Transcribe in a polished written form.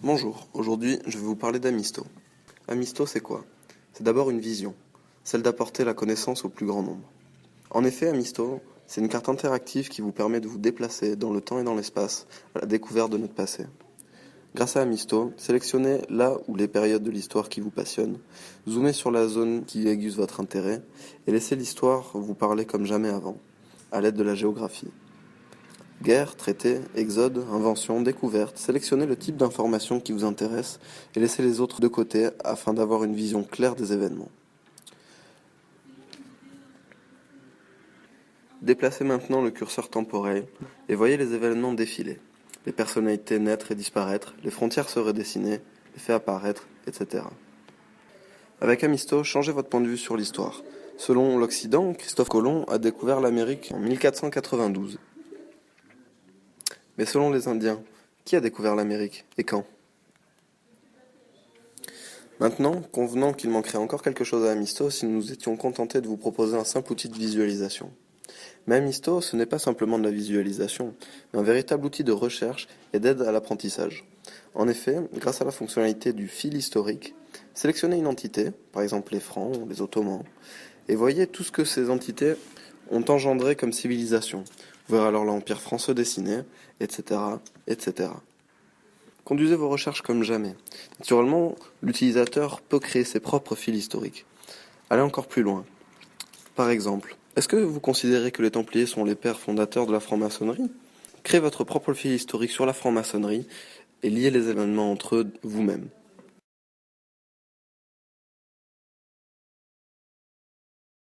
Bonjour, aujourd'hui je vais vous parler d'Amisto. Amisto c'est quoi? C'est d'abord une vision, celle d'apporter la connaissance au plus grand nombre. En effet, Amisto, c'est une carte interactive qui vous permet de vous déplacer dans le temps et dans l'espace à la découverte de notre passé. Grâce à Amisto, sélectionnez là ou les périodes de l'histoire qui vous passionnent, zoomez sur la zone qui aiguise votre intérêt et laissez l'histoire vous parler comme jamais avant, à l'aide de la géographie. Guerre, traité, exode, invention, découverte, sélectionnez le type d'information qui vous intéresse et laissez les autres de côté afin d'avoir une vision claire des événements. Déplacez maintenant le curseur temporel et voyez les événements défiler, les personnalités naître et disparaître, les frontières se redessiner, les faits apparaître, etc. Avec Amisto, changez votre point de vue sur l'histoire. Selon l'Occident, Christophe Colomb a découvert l'Amérique en 1492. Mais selon les Indiens, qui a découvert l'Amérique et quand? Maintenant, convenant qu'il manquerait encore quelque chose à Amisto si nous nous étions contentés de vous proposer un simple outil de visualisation. Mais Amisto, ce n'est pas simplement de la visualisation, mais un véritable outil de recherche et d'aide à l'apprentissage. En effet, grâce à la fonctionnalité du fil historique, sélectionnez une entité, par exemple les Francs ou les Ottomans, et voyez tout ce que ces entités ont engendré comme civilisation. Vous verrez alors l'Empire français dessiné, etc., etc. Conduisez vos recherches comme jamais. Naturellement, l'utilisateur peut créer ses propres fils historiques. Allez encore plus loin. Par exemple, est-ce que vous considérez que les Templiers sont les pères fondateurs de la franc-maçonnerie? Créez votre propre fil historique sur la franc-maçonnerie et liez les événements entre eux vous-même.